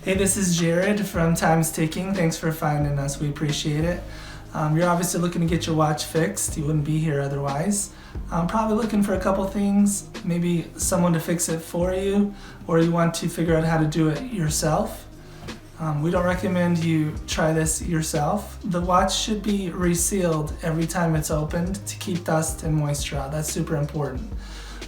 Hey, this is Jared from Time's Ticking. Thanks for finding us. We appreciate it. You're obviously looking to get your watch fixed. You wouldn't be here otherwise. I'm probably looking for a couple things, maybe someone to fix it for you, or you want to figure out how to do it yourself. We don't recommend you try this yourself. The watch should be resealed every time it's opened to keep dust and moisture out. That's super important.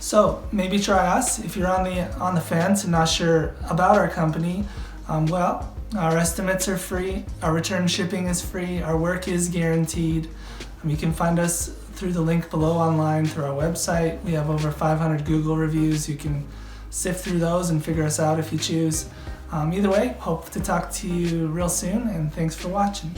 So maybe try us. If you're on the fence and not sure about our company, our estimates are free, our return shipping is free, our work is guaranteed. You can find us through the link below online through our website. We have over 500 Google reviews. You can sift through those and figure us out if you choose. Either way, hope to talk to you real soon, and thanks for watching.